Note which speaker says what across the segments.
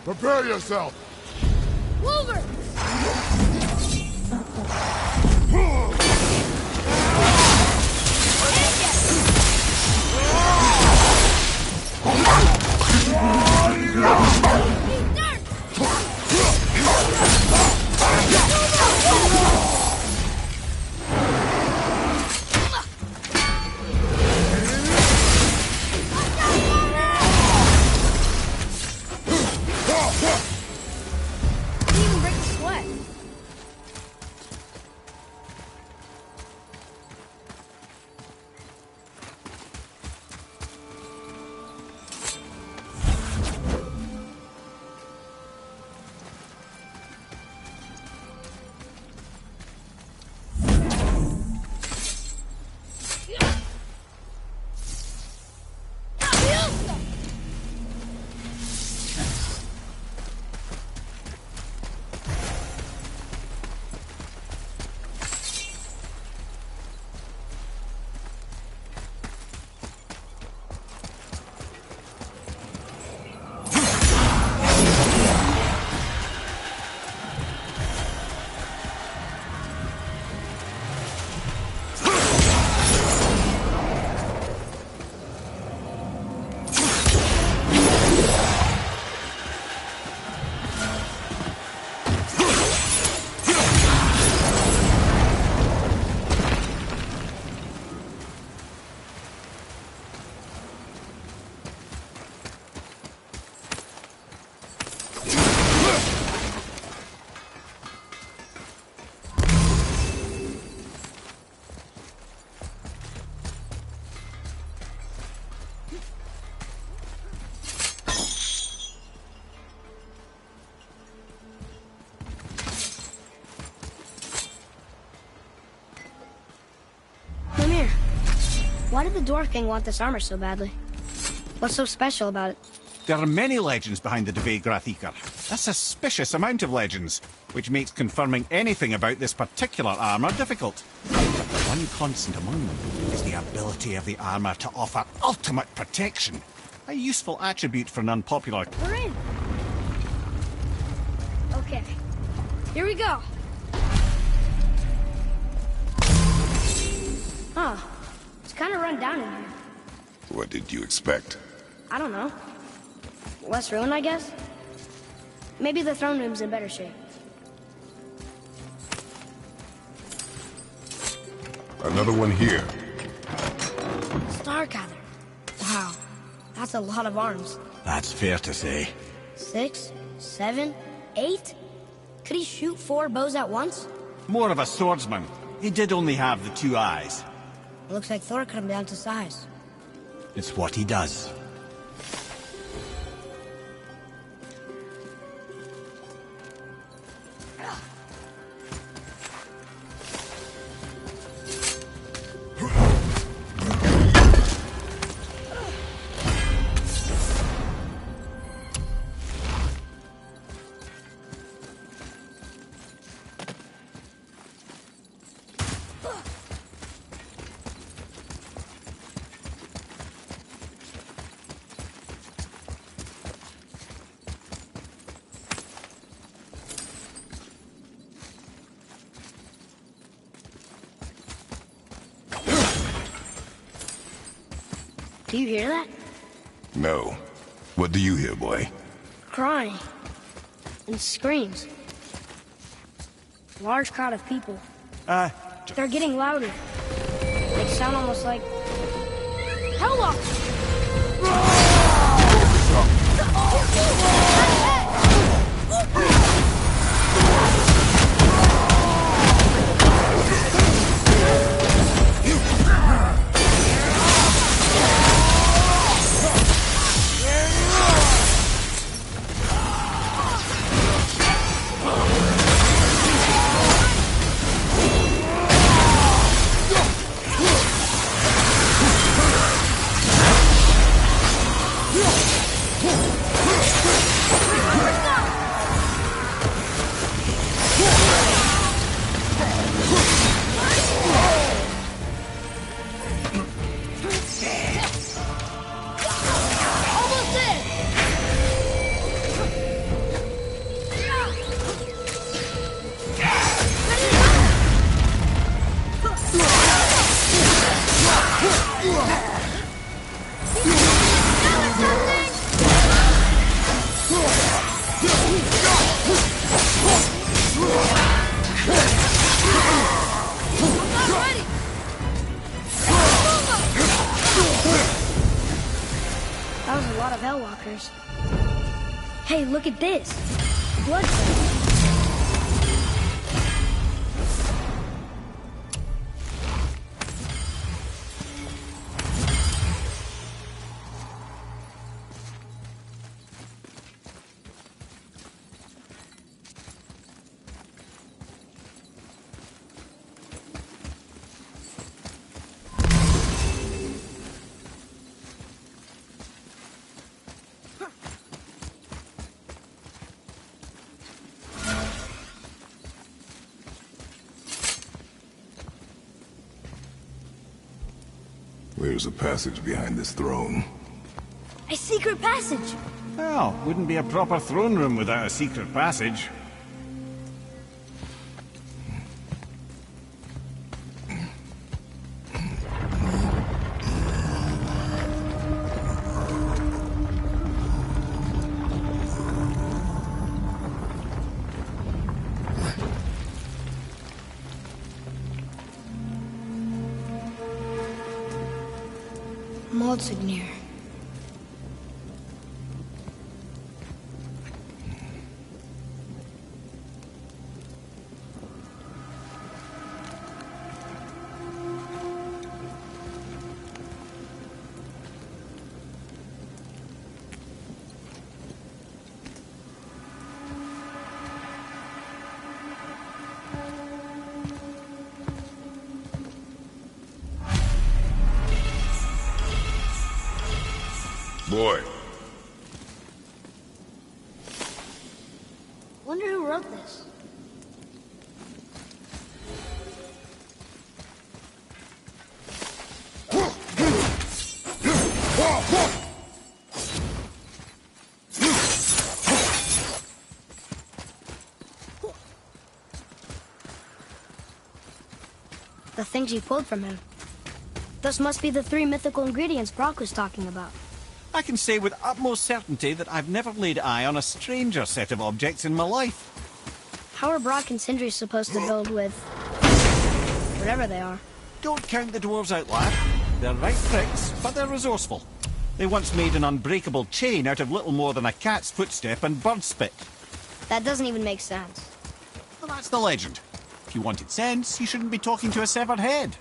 Speaker 1: Prepare yourself!
Speaker 2: Wolver! Why did the Dwarf King want this armor so badly? What's so special about it?
Speaker 3: There are many legends behind the Dve Grathikar. A suspicious amount of legends, which makes confirming anything about this particular armor difficult. But the one constant among them is the ability of the armor to offer ultimate protection. A useful attribute for an unpopular...
Speaker 2: We're in! Okay, here we go! Huh. It's kind of run down in here.
Speaker 1: What did you expect?
Speaker 2: I don't know. Less ruined, I guess? Maybe the throne room's in better shape.
Speaker 1: Another one here.
Speaker 2: Starkather. Wow. That's a lot of arms.
Speaker 3: That's fair to say.
Speaker 2: 6, 7, 8? Could he shoot 4 bows at once?
Speaker 3: More of a swordsman. He did only have the 2 eyes.
Speaker 2: Looks like Thor cut him down to size.
Speaker 3: It's what he does.
Speaker 2: Do you hear that?
Speaker 1: No. What do you hear, boy?
Speaker 2: Crying. And screams. Large crowd of people. They're getting louder. They sound almost like... Hellwalkers! That was a lot of Hellwalkers. Hey, look at this. Blood cells.
Speaker 1: There's a passage behind this throne.
Speaker 2: A secret passage.
Speaker 3: Well, wouldn't be a proper throne room without a secret passage.
Speaker 2: Mordsignir.
Speaker 1: Boy,
Speaker 2: Wonder who wrote this. The things you pulled from him. Those must be the 3 mythical ingredients Brock was talking about.
Speaker 3: I can say with utmost certainty that I've never laid eye on a stranger set of objects in my life.
Speaker 2: How are Brock and Sindri supposed to build with... whatever they are?
Speaker 3: Don't count the dwarves out, lad. They're right pricks, but they're resourceful. They once made an unbreakable chain out of little more than a cat's footstep and bird spit.
Speaker 2: That doesn't even make sense.
Speaker 3: Well, that's the legend. If you wanted sense, you shouldn't be talking to a severed head.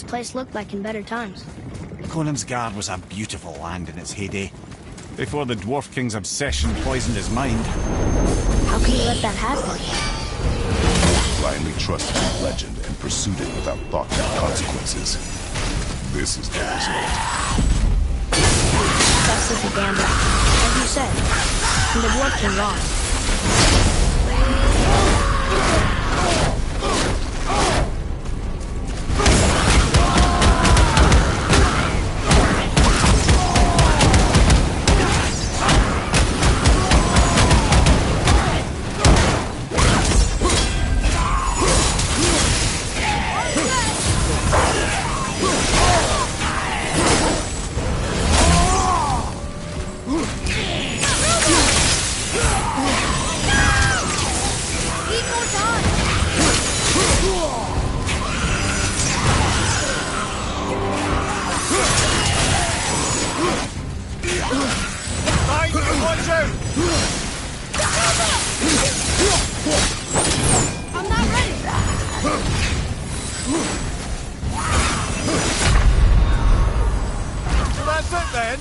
Speaker 2: place looked like in better times.
Speaker 3: Conan's Guard was a beautiful land in its heyday, before the Dwarf King's obsession poisoned his mind.
Speaker 2: How can you let that happen?
Speaker 1: Blindly trusted in legend and pursued it without thought of consequences. This is the result.
Speaker 2: Trust is a gamble. As you said, and the Dwarf King lost. I'm not ready!
Speaker 3: So that's it then?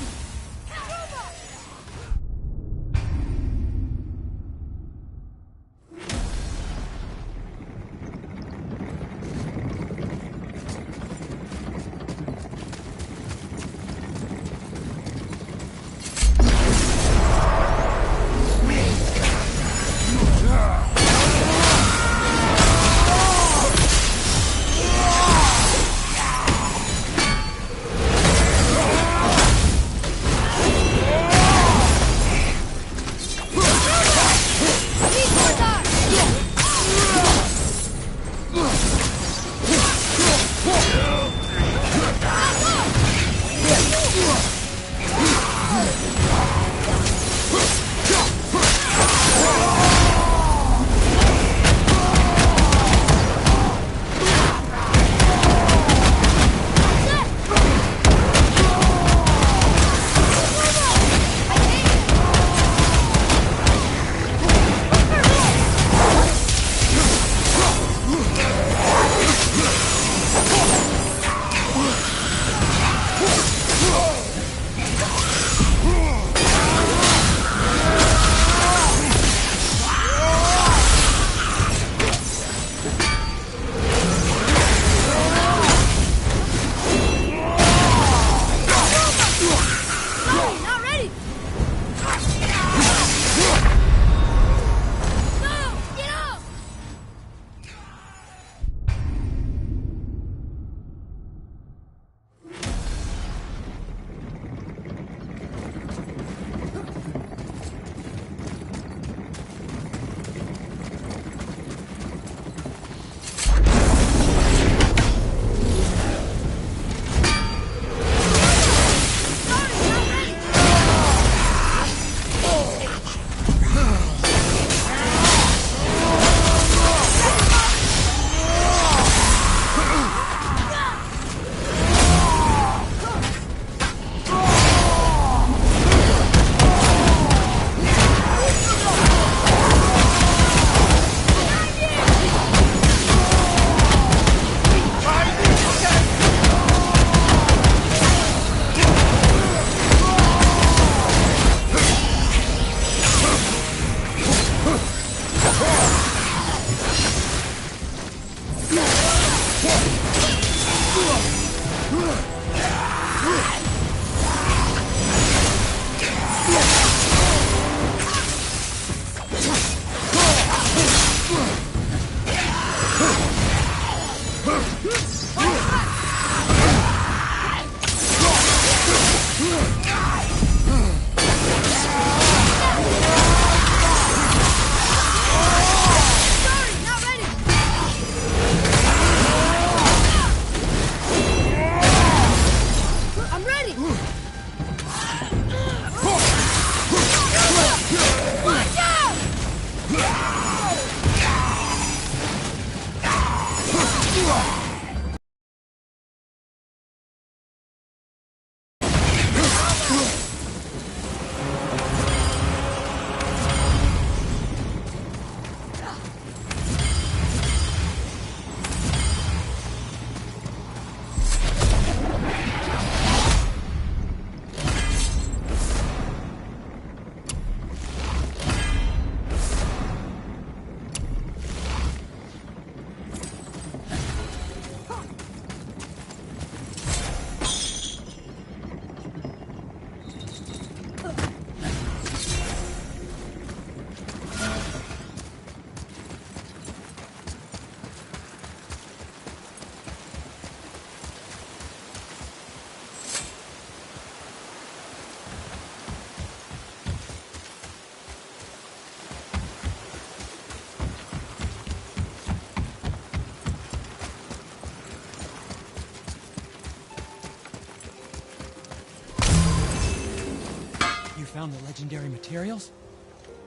Speaker 4: found the legendary materials?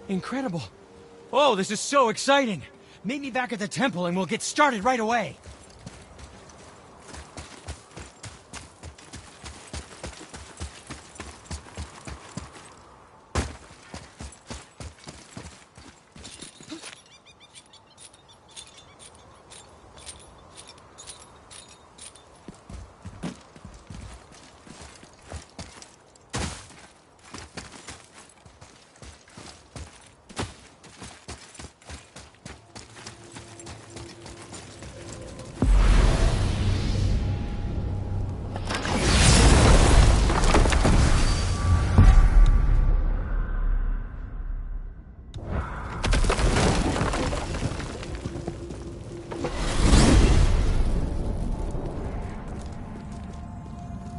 Speaker 4: Incredible. Oh, this is so exciting. Meet me back at the temple and we'll get started right away.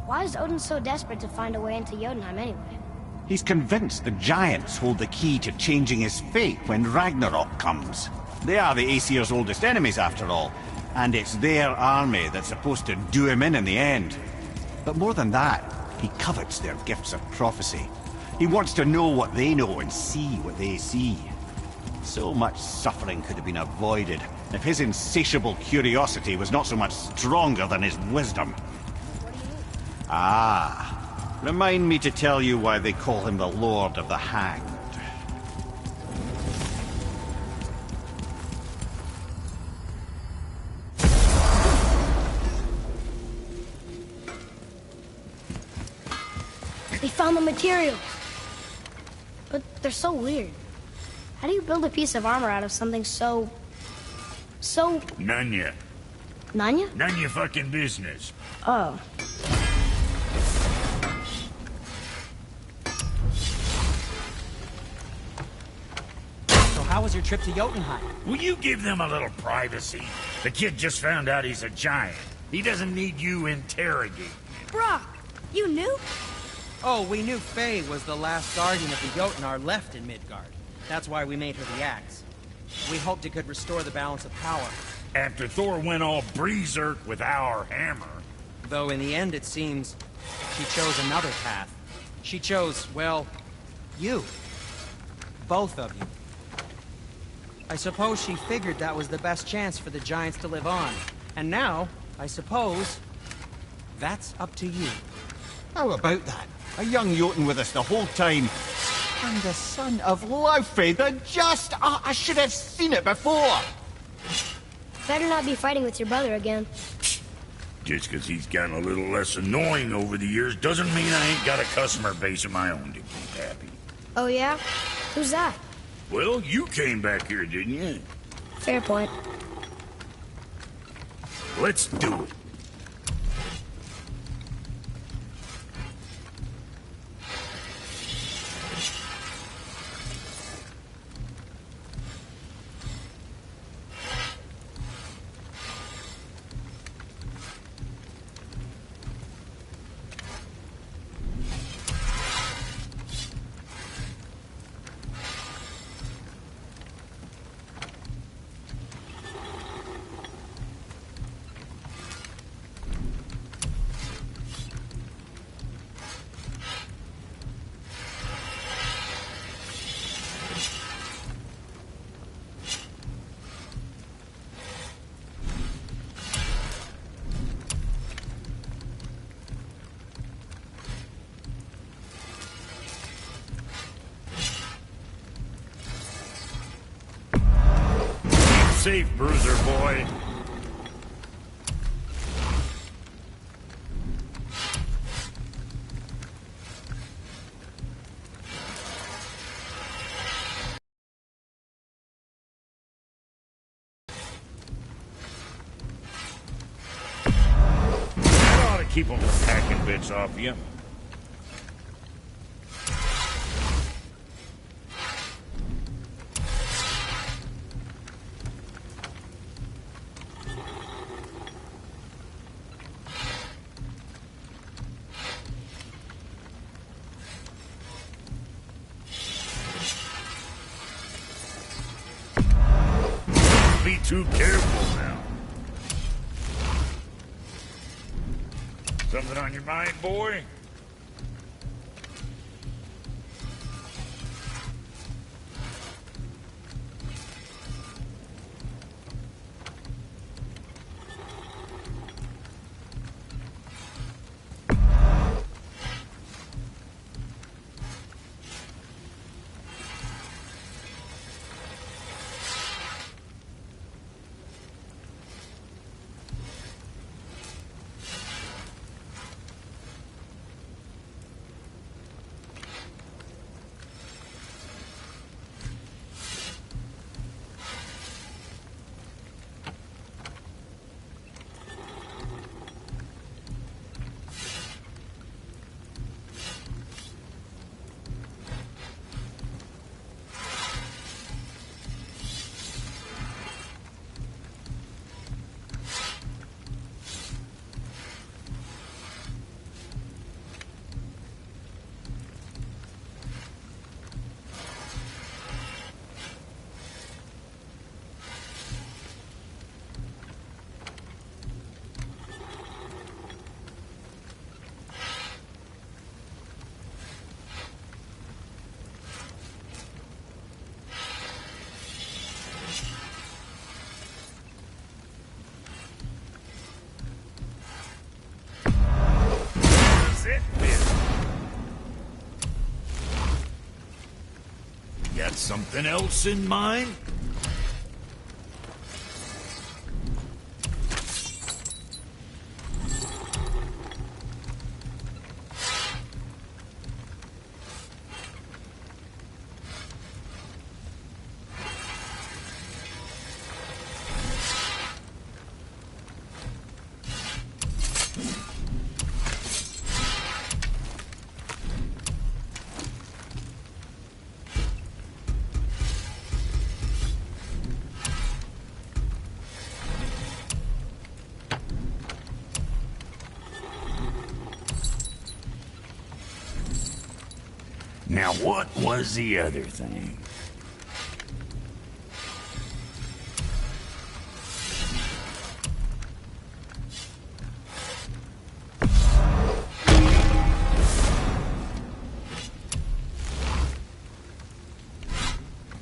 Speaker 2: Why is Odin so desperate to find a way into Jotunheim anyway?
Speaker 3: He's convinced the giants hold the key to changing his fate when Ragnarok comes. They are the Aesir's oldest enemies, after all, and it's their army that's supposed to do him in the end. But more than that, he covets their gifts of prophecy. He wants to know what they know and see what they see. So much suffering could have been avoided if his insatiable curiosity was not so much stronger than his wisdom. Ah, remind me to tell you why they call him the Lord of the Hanged.
Speaker 2: They found the materials. But they're so weird. How do you build a piece of armor out of something so...
Speaker 5: None ya.
Speaker 2: Nanya?
Speaker 5: None your fucking business.
Speaker 2: Oh.
Speaker 4: How was your trip to Jotunheim?
Speaker 5: Will you give them a little privacy? The kid just found out he's a giant. He doesn't need you interrogating him.
Speaker 2: Brock, you knew?
Speaker 4: Oh, we knew Faye was the last guardian of the Jotnar left in Midgard. That's why we made her the axe. We hoped it could restore the balance of power.
Speaker 5: After Thor went all berserk with our hammer.
Speaker 4: Though in the end it seems she chose another path. She chose, well, you. Both of you. I suppose she figured that was the best chance for the giants to live on. And now, I suppose, that's up to you.
Speaker 3: How about that? A young Jotun with us the whole time. And the son of Laufey, the just... Oh, I should have seen it before!
Speaker 2: Better not be fighting with your brother again.
Speaker 5: Just because he's gotten a little less annoying over the years doesn't mean I ain't got a customer base of my own to keep happy.
Speaker 2: Oh yeah? Who's that?
Speaker 5: Well, you came back here, didn't you?
Speaker 2: Fair point.
Speaker 5: Let's do it. Safe, bruiser boy. That ought to keep them packing bits off you. Be too careful now. Something on your mind, boy? Got something else in mind? Now, what was the other thing?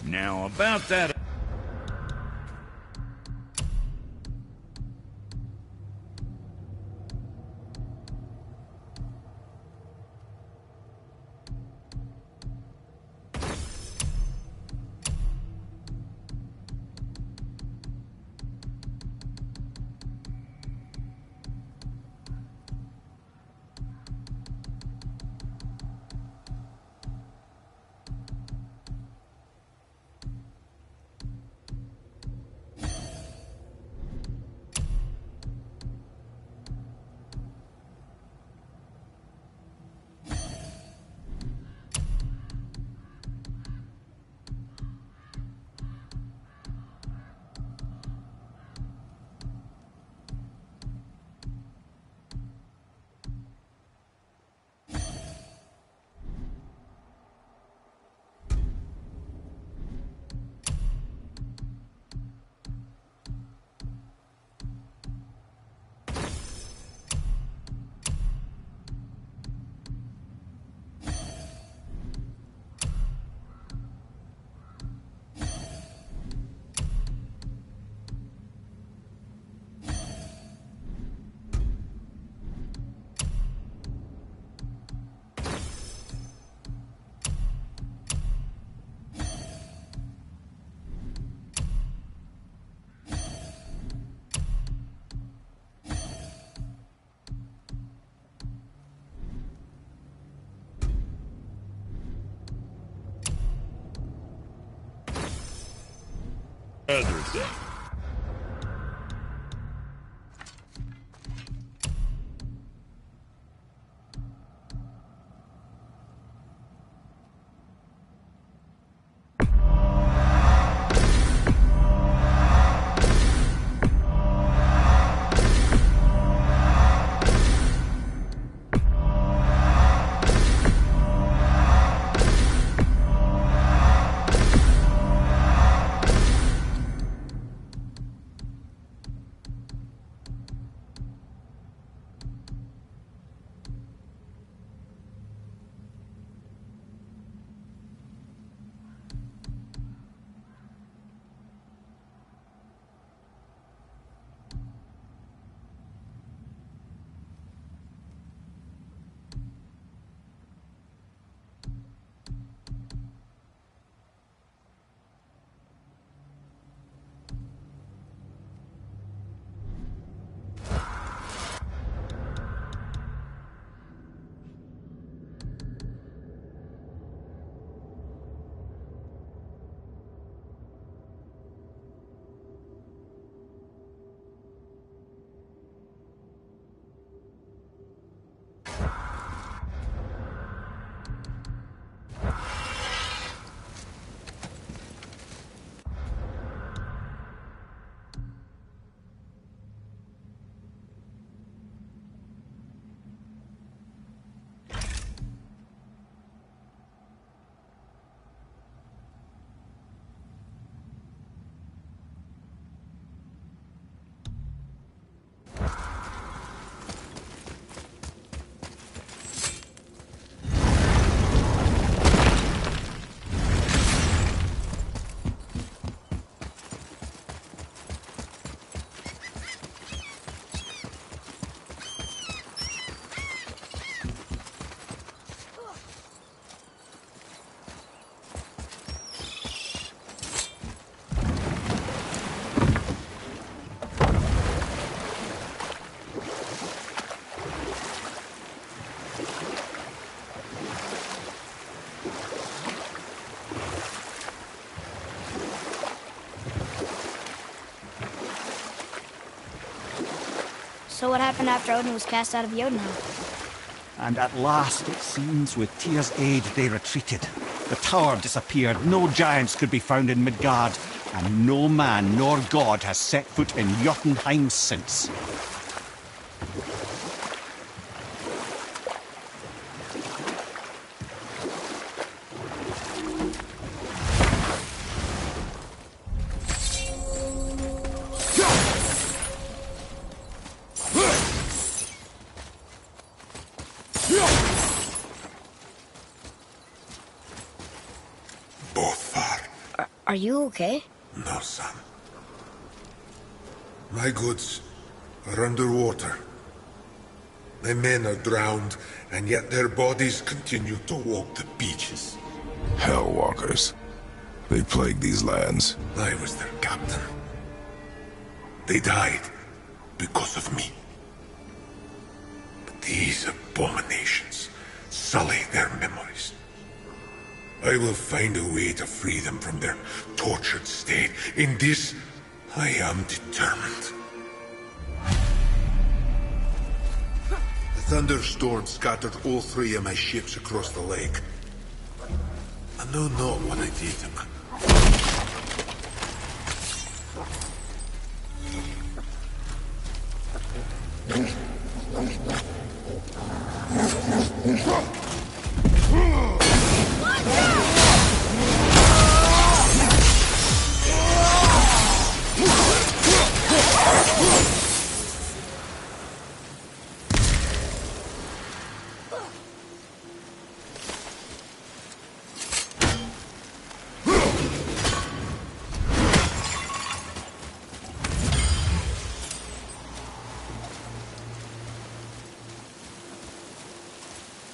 Speaker 5: Now, about that... other thing.
Speaker 2: So what happened after Odin was cast out of Jotunheim?
Speaker 3: And at last, it seems, with Tyr's aid, they retreated. The tower disappeared, no giants could be found in Midgard, and no man nor god has set foot in Jotunheim since.
Speaker 2: Are you okay?
Speaker 6: No, son. My goods are underwater. My men are drowned, and yet their bodies continue to walk the beaches.
Speaker 1: Hellwalkers. They plague these lands.
Speaker 6: I was their captain. They died because of me. But these abominations sully their memories. I will find a way to free them from their tortured state. In this, I am determined. The thunderstorm scattered all 3 of my ships across the lake. I know not what I did to them.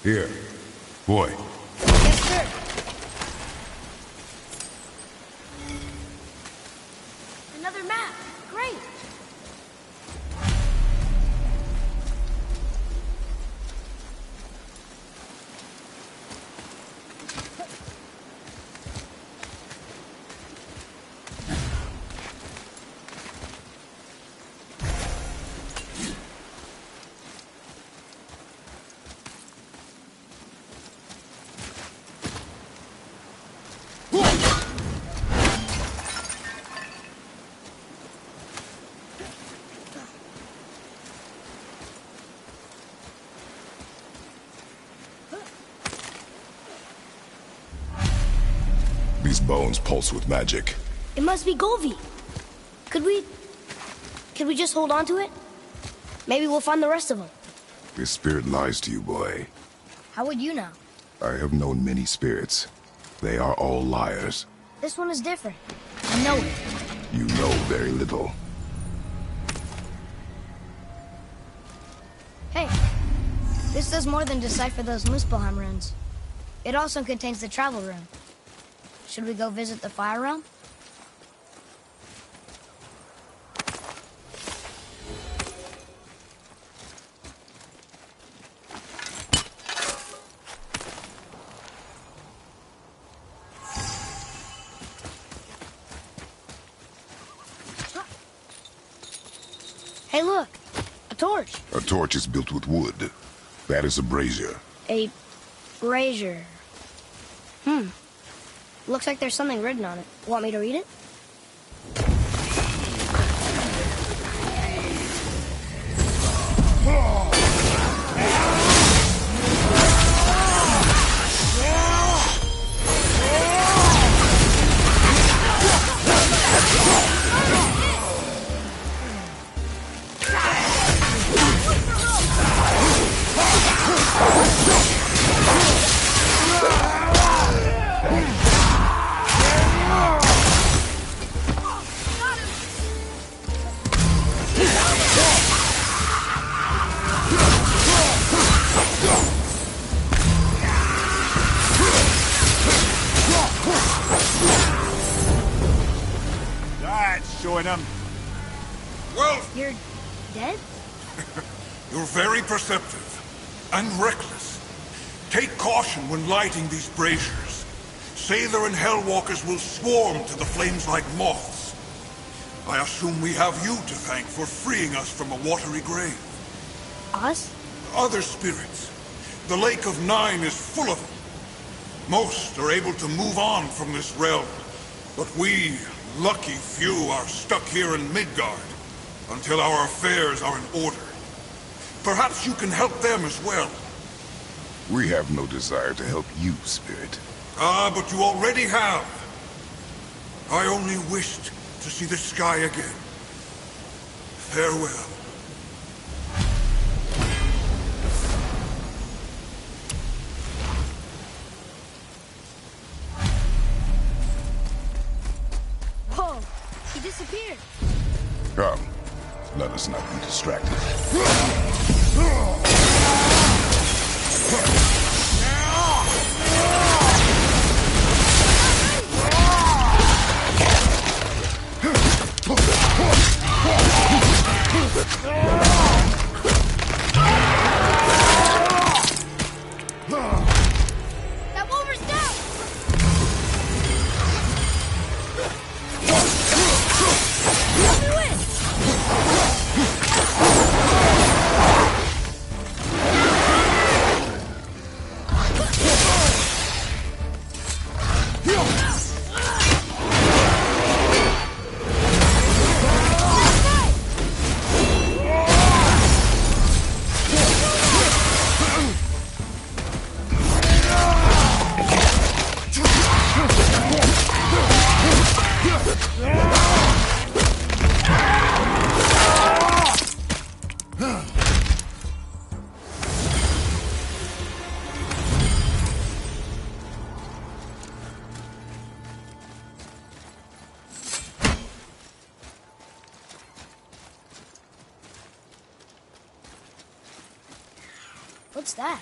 Speaker 1: Here. Boy.
Speaker 2: Yes, sir. Another map. Great.
Speaker 1: These bones pulse with magic.
Speaker 2: It must be Golvi. Could we just hold on to it? Maybe we'll find the rest of them.
Speaker 1: This spirit lies to you, boy.
Speaker 2: How would you know?
Speaker 1: I have known many spirits. They are all liars.
Speaker 2: This one is different. I know it.
Speaker 1: You know very little.
Speaker 2: Hey, this does more than decipher those Muspelheim runes. It also contains the travel rune. Should we go visit the Fire Realm? Hey, look! A torch!
Speaker 1: A torch is built with wood. That is a brazier.
Speaker 2: A brazier. Looks like there's something written on it. Want me to read it?
Speaker 3: Showing him.
Speaker 6: Well,
Speaker 2: You're dead?
Speaker 6: you're very perceptive and reckless. Take caution when lighting these braziers. Sailor and Hellwalkers will swarm to the flames like moths. I assume we have you to thank for freeing us from a watery grave.
Speaker 2: Us?
Speaker 6: Other spirits. The Lake of Nine is full of them. Most are able to move on from this realm, but we, lucky few, are stuck here in Midgard until our affairs are in order. Perhaps you can help them as well.
Speaker 1: We have no desire to help you, Spirit.
Speaker 6: Ah, but you already have. I only wished to see the sky again. Farewell.
Speaker 2: Whoa! He disappeared.
Speaker 1: Come, let us not be distracted.
Speaker 2: That wolver's down! Let me win! What's that?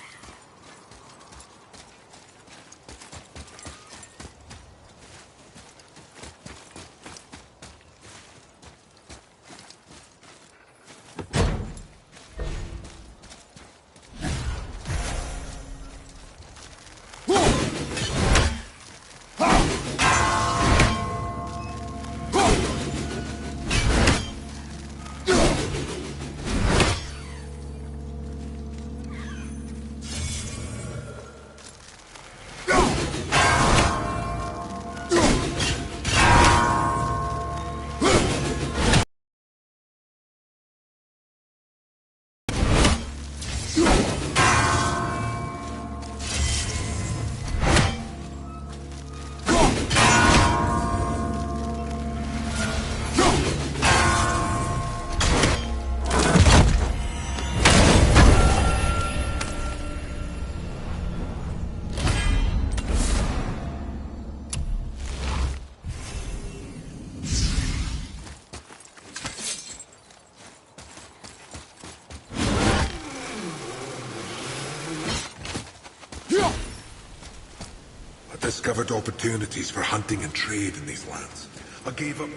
Speaker 6: I discovered opportunities for hunting and trade in these lands. I gave up.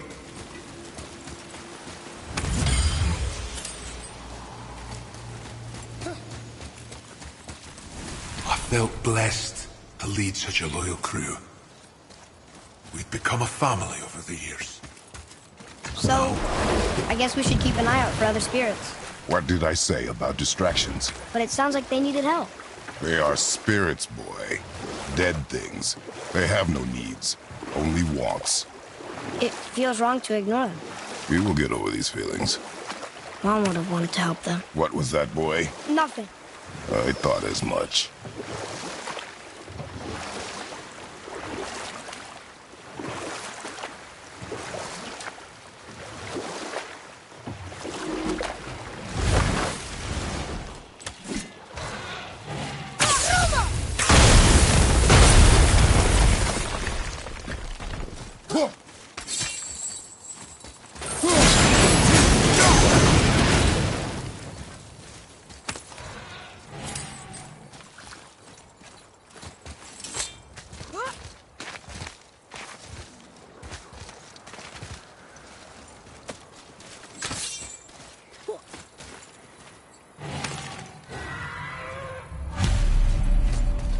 Speaker 6: I felt blessed to lead such a loyal crew. We'd become a family over the years.
Speaker 2: So, I guess we should keep an eye out for other spirits.
Speaker 1: What did I say about distractions?
Speaker 2: But it sounds like they needed help.
Speaker 1: They are spirits, boy. Dead things. They have no needs, only wants.
Speaker 2: It feels wrong to ignore them.
Speaker 1: We will get over these feelings.
Speaker 2: Mom would have wanted to help them.
Speaker 1: What was that, boy?
Speaker 2: Nothing.
Speaker 1: I thought as much.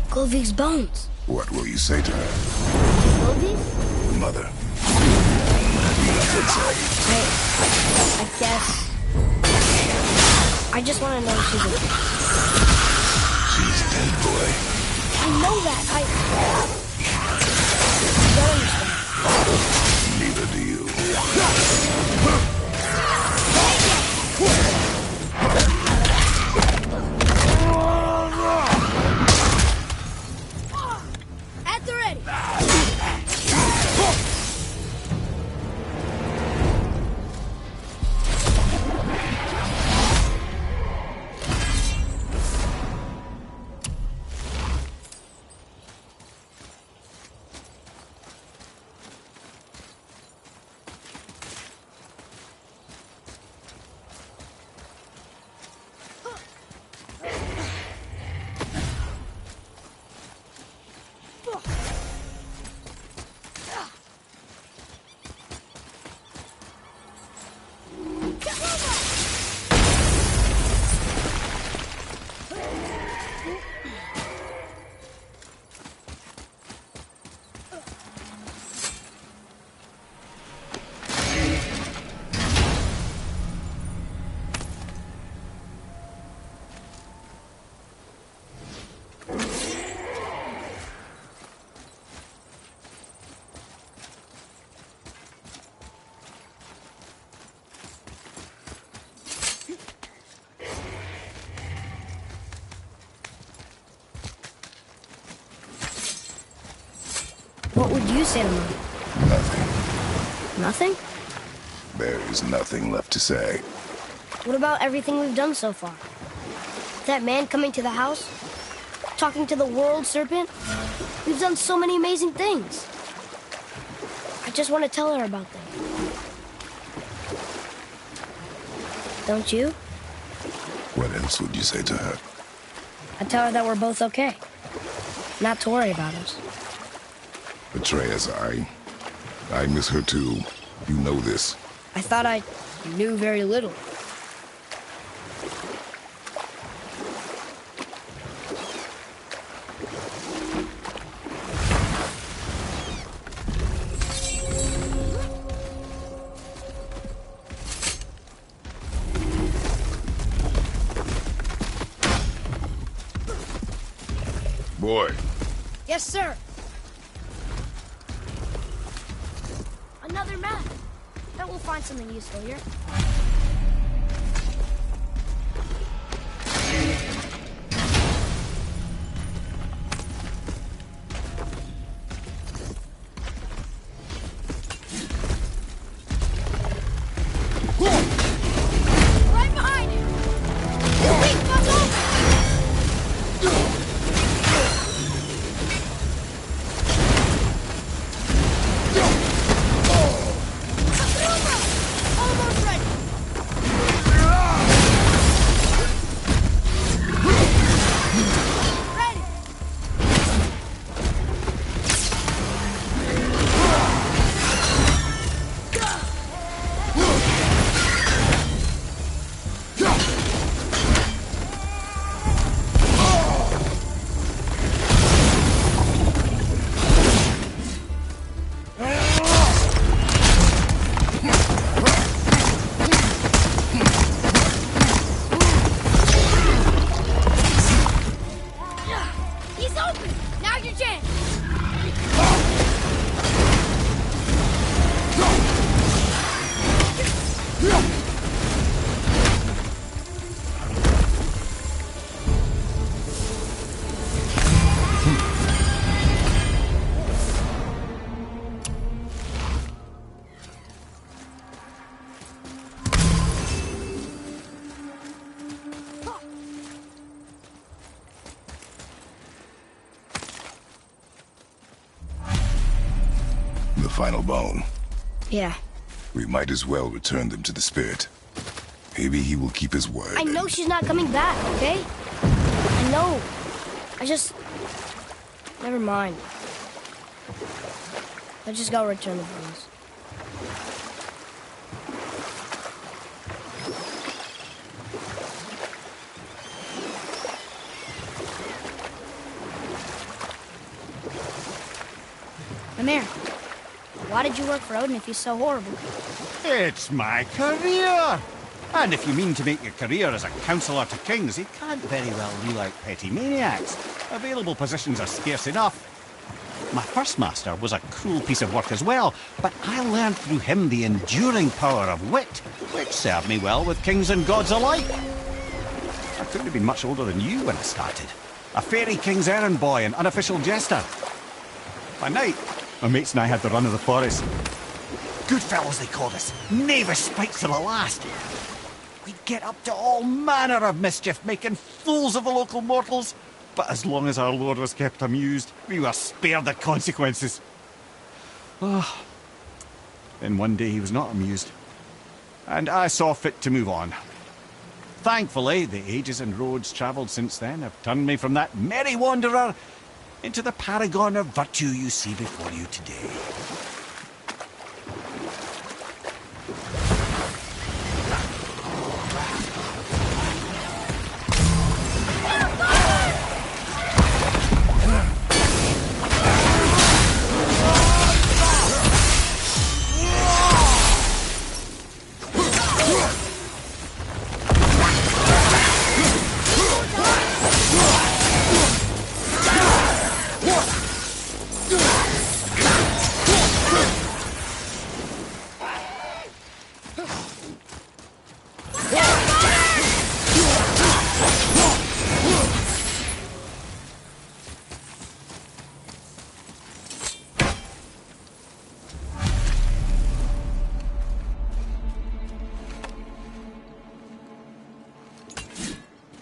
Speaker 2: Clovik's bones.
Speaker 1: What will you say to her?
Speaker 2: Clovik?
Speaker 1: Mother.
Speaker 2: I guess... I just want to know if she's okay.
Speaker 1: She's dead, boy.
Speaker 2: I know that. I don't understand.
Speaker 1: Neither do you.
Speaker 2: At the ready. What would you say to Mom?
Speaker 1: Nothing.
Speaker 2: Nothing?
Speaker 1: There is nothing left to say.
Speaker 2: What about everything we've done so far? That man coming to the house? Talking to the world serpent? We've done so many amazing things. I just want to tell her about them. Don't you?
Speaker 1: What else would you say to her?
Speaker 2: I'd tell her that we're both okay. Not to worry about us.
Speaker 1: Atreus, I miss her too. You know this.
Speaker 2: I thought I knew very little.
Speaker 1: Boy.
Speaker 2: Yes, sir. Another map. Bet we'll find something useful here. Right behind you! Wait, buzz over! Almost ready! Ready! He's open! Now's your chance!
Speaker 1: The final bone.
Speaker 2: Yeah.
Speaker 1: We might as well return them to the spirit. Maybe he will keep his word.
Speaker 2: I know she's not coming back, okay? I know. I just... Never mind. Let's just go return the bones. Amir, why did you work for Odin if he's so horrible?
Speaker 3: It's my career! And if you mean to make your career as a counsellor to kings, he can't very well rule out petty maniacs. Available positions are scarce enough. My first master was a cruel piece of work as well, but I learned through him the enduring power of wit, which served me well with kings and gods alike. I couldn't have been much older than you when I started. A fairy king's errand boy and unofficial jester. By night, my mates and I had the run of the forest. Good fellows, they called us. Knavish spikes to the last. We'd get up to all manner of mischief, making fools of the local mortals. But as long as our lord was kept amused, we were spared the consequences. Oh. Then one day he was not amused, and I saw fit to move on. Thankfully, the ages and roads travelled since then have turned me from that merry wanderer into the paragon of virtue you see before you today.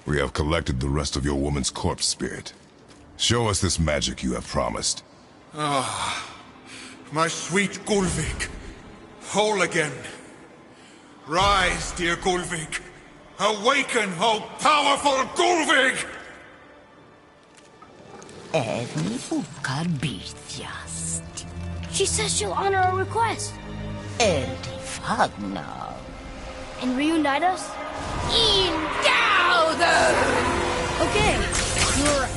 Speaker 1: We have collected the rest of your woman's corpse spirit. Show us this magic you have promised.
Speaker 6: Ah, my sweet Gulvik. Whole again. Rise, dear Gulvik. Awaken, oh powerful Gulvik!
Speaker 2: She says she'll honor our request. And reunite us? Okay, you're right.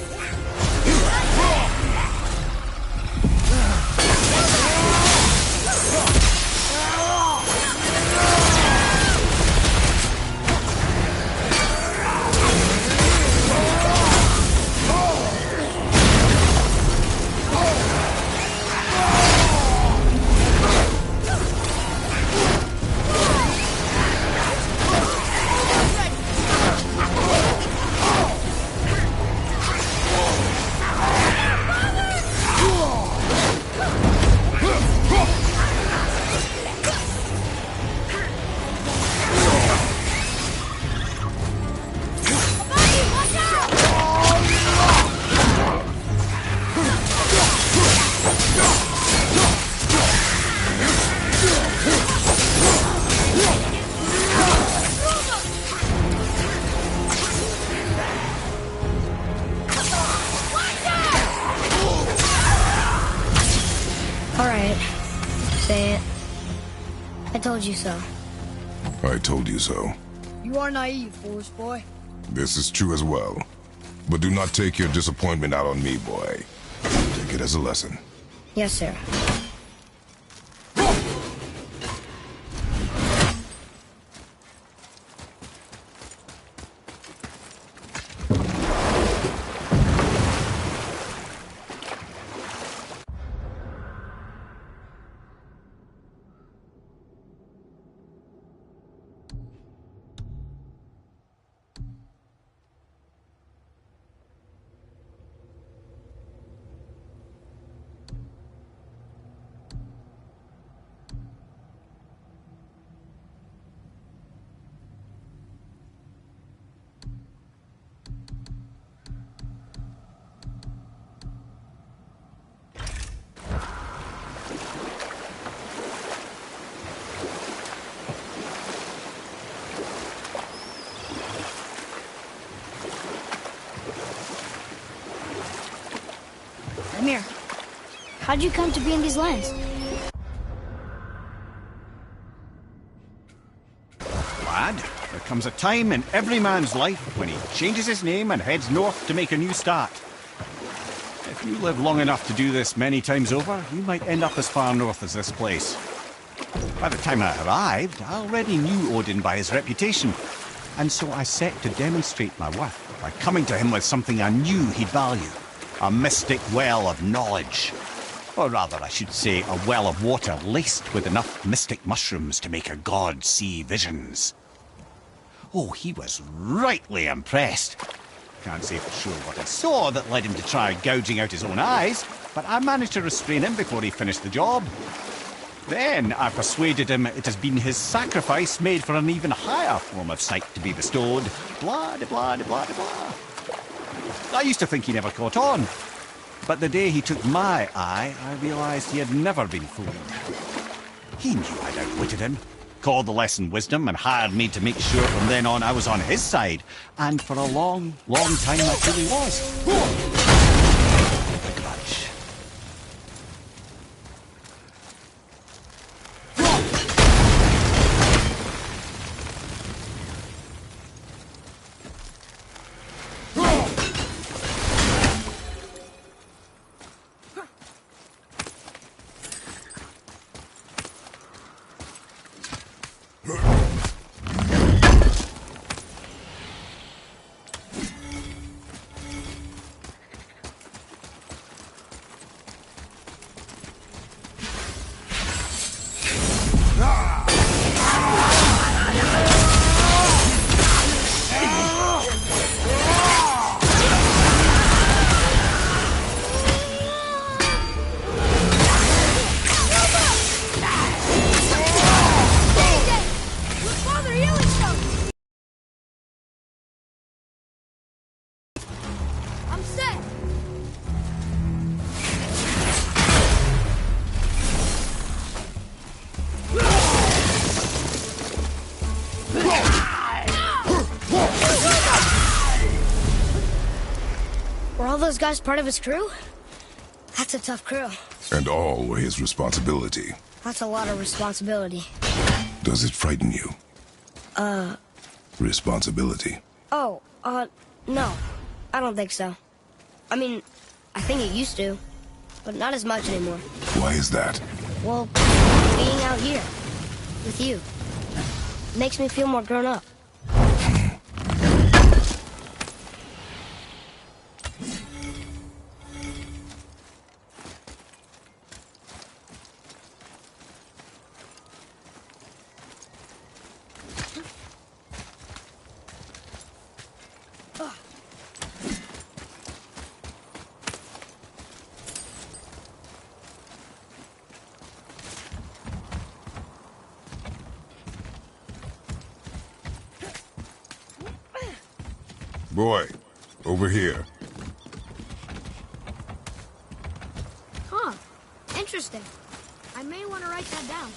Speaker 2: Say it. I told you so.
Speaker 1: I told you so.
Speaker 2: You are naive, foolish boy.
Speaker 1: This is true as well. But do not take your disappointment out on me, boy. Take it as a lesson.
Speaker 2: Yes, sir. Amir, how'd you come to be in these lands?
Speaker 3: Lad, there comes a time in every man's life when he changes his name and heads north to make a new start. If If you live long enough to do this many times over, you might end up as far north as this place. By the time I arrived, I already knew Odin by his reputation, and so I set to demonstrate my worth by coming to him with something I knew he'd value. A mystic well of knowledge. Or rather, I should say, a well of water laced with enough mystic mushrooms to make a god see visions. Oh, he was rightly impressed. Can't say for sure what he saw that led him to try gouging out his own eyes, but I managed to restrain him before he finished the job. Then I persuaded him it has been his sacrifice made for an even higher form of sight to be bestowed. Blah, de blah, de blah, de blah. I used to think he never caught on. But the day he took my eye, I realised he had never been fooled. He knew I'd outwitted him, called the lesson wisdom, and hired me to make sure from then on I was on his side. And for a long, long time I truly was. A grudge.
Speaker 2: Were all those guys part of his crew? That's a tough crew.
Speaker 1: And all were his responsibility.
Speaker 2: That's a lot of responsibility.
Speaker 1: Does it frighten you? Responsibility.
Speaker 2: Oh, no. I don't think so. I mean, I think it used to, but not as much anymore.
Speaker 1: Why is that?
Speaker 2: Well, being out here, with you, makes me feel more grown up.
Speaker 1: Boy, over here.
Speaker 2: Huh. Interesting. I may want to write that down.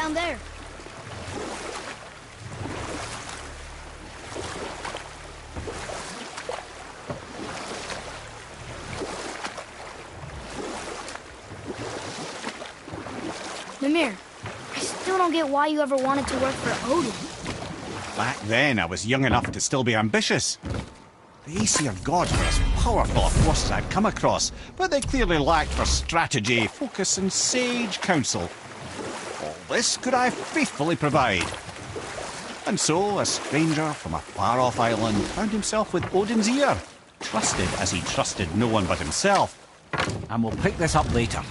Speaker 2: down there. Mimir, I still don't get why you ever wanted to work for Odin.
Speaker 3: Back then, I was young enough to still be ambitious. The Aesir gods were as powerful a force as I've come across, but they clearly lacked for strategy, focus, and sage counsel. All this could I faithfully provide. And so, a stranger from a far-off island found himself with Odin's ear, trusted as he trusted no one but himself. And we'll pick this up later.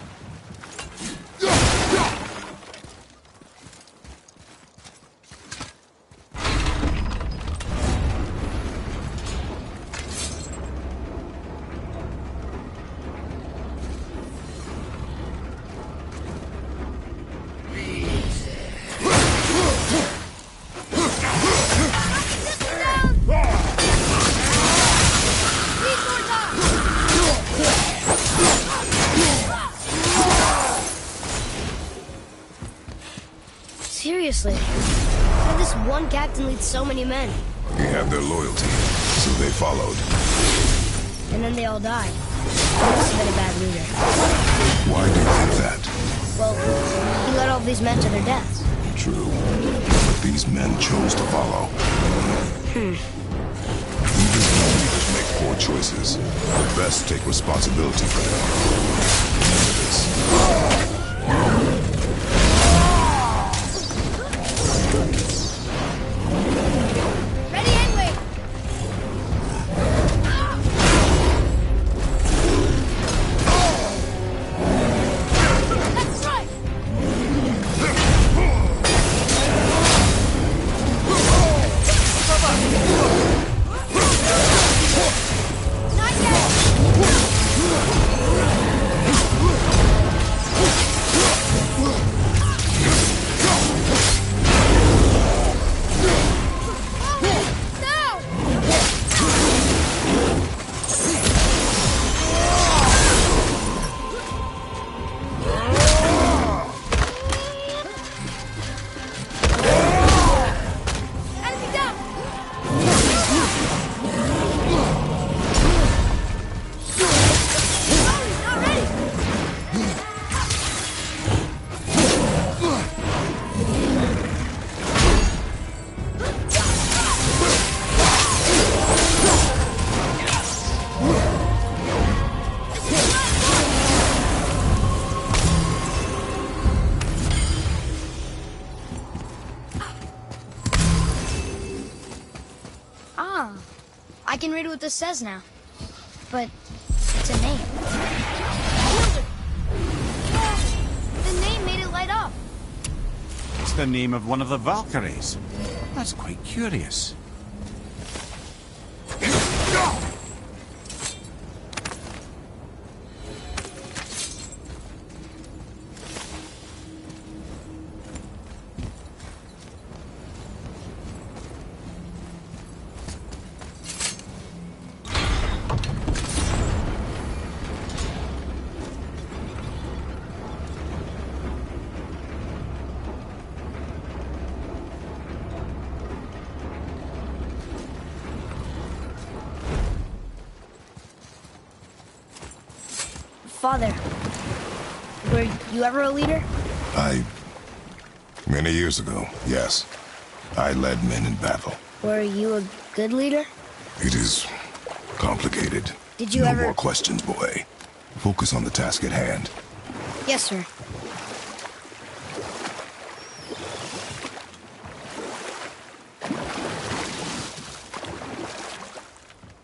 Speaker 2: Seriously, how did this one captain lead so many men?
Speaker 1: He had their loyalty, so they followed.
Speaker 2: And then they all died. He must have been a bad leader.
Speaker 1: Why do you think that?
Speaker 2: Well, he led all these men to their deaths.
Speaker 1: True. But these men chose to follow. Even when leaders make poor choices, the best take responsibility for them. Remember this.
Speaker 2: Ready, anyway! That's right! Not Enemy down! Not ready! Ah, I can read what this says now. But it's a name. The name made it light up.
Speaker 3: It's the name of one of the Valkyries. That's quite curious.
Speaker 2: Father, were you ever a leader?
Speaker 1: Many years ago, yes. I led men in battle.
Speaker 2: Were you a good leader?
Speaker 1: It is complicated.
Speaker 2: Did you
Speaker 1: no
Speaker 2: ever...
Speaker 1: more questions, boy. Focus on the task at hand.
Speaker 2: Yes, sir.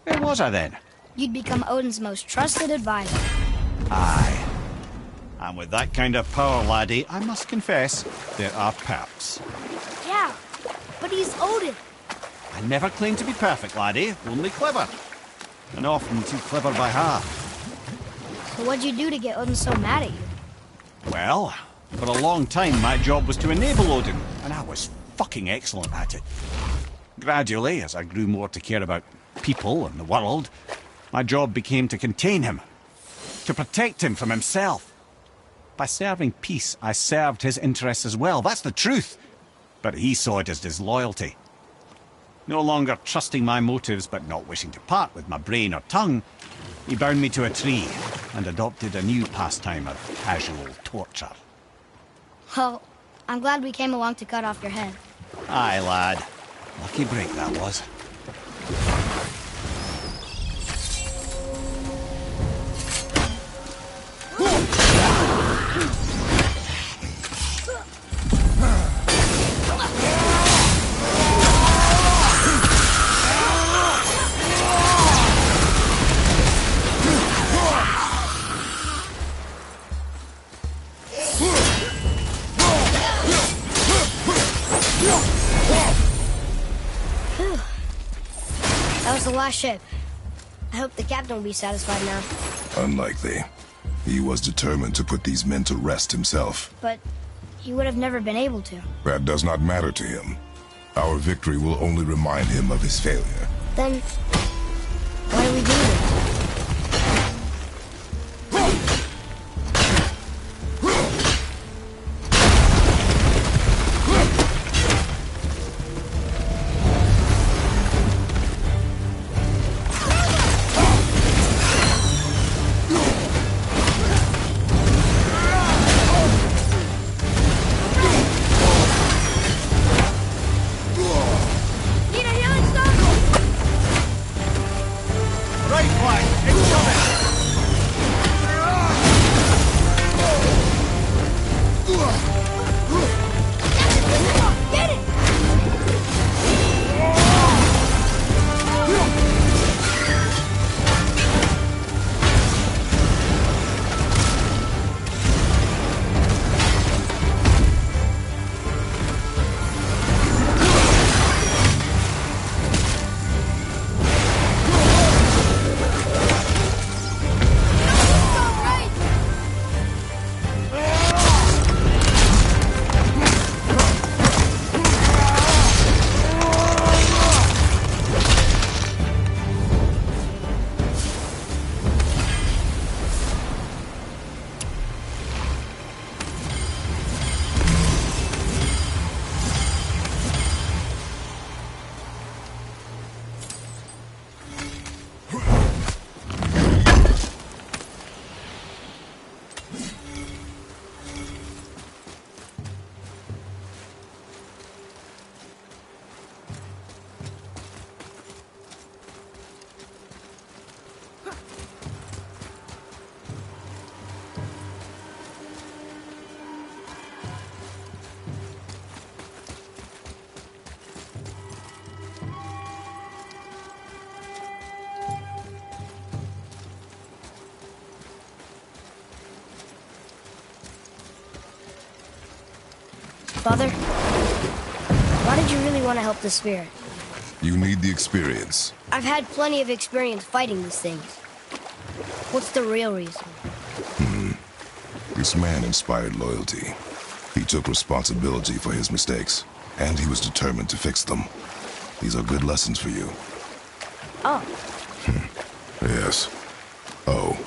Speaker 3: Where was I then?
Speaker 2: You'd become Odin's most trusted advisor.
Speaker 3: Aye. And with that kind of power, laddie, I must confess, there are perks.
Speaker 2: Yeah, but he's Odin.
Speaker 3: I never claimed to be perfect, laddie, only clever. And often too clever by half.
Speaker 2: So what'd you do to get Odin so mad at you?
Speaker 3: Well, for a long time my job was to enable Odin, and I was fucking excellent at it. Gradually, as I grew more to care about people and the world, my job became to contain him. To protect him from himself. By serving peace, I served his interests as well. That's the truth. But he saw it as disloyalty. No longer trusting my motives, but not wishing to part with my brain or tongue, he bound me to a tree and adopted a new pastime of casual torture.
Speaker 2: Well, I'm glad we came along to cut off your head.
Speaker 3: Aye, lad. Lucky break that was.
Speaker 2: That was the last ship. I hope the captain will be satisfied now.
Speaker 1: Unlikely. He was determined to put these men to rest himself.
Speaker 2: But he would have never been able to.
Speaker 1: That does not matter to him. Our victory will only remind him of his failure.
Speaker 2: Then, why do we do this? Father, why did you really want to help the spirit?
Speaker 1: You need the experience.
Speaker 2: I've had plenty of experience fighting these things. What's the real reason?
Speaker 1: This man inspired loyalty. He took responsibility for his mistakes, and he was determined to fix them. These are good lessons for you.
Speaker 2: Oh.
Speaker 1: Yes. Oh.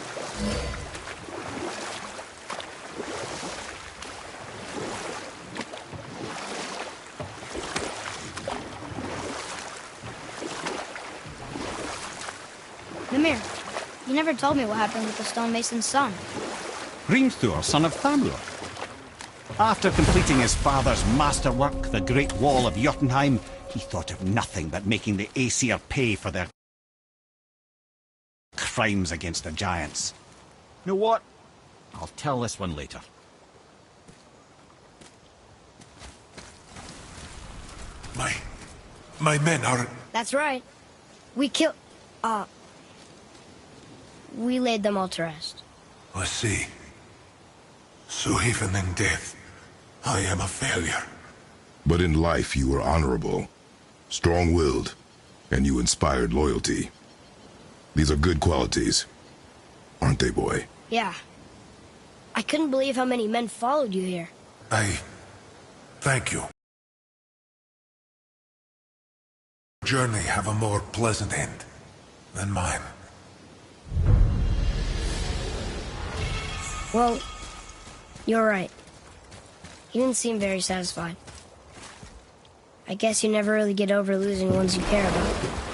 Speaker 2: Mimir, you never told me what happened with the stonemason's son.
Speaker 3: Hrimthur, son of Thamur. After completing his father's masterwork, the Great Wall of Jotunheim, he thought of nothing but making the Aesir pay for their crimes against the giants. You know what? I'll tell this one later.
Speaker 6: My men are...
Speaker 2: That's right. We we laid them all to rest.
Speaker 6: I see. So even in death, I am a failure.
Speaker 1: But in life you were honorable, strong-willed, and you inspired loyalty. These are good qualities, aren't they, boy?
Speaker 2: Yeah. I couldn't believe how many men followed you here.
Speaker 6: Thank you. Journey have a more pleasant end than mine.
Speaker 2: Well, You're right. He didn't seem very satisfied. I guess you never really get over losing ones you care about.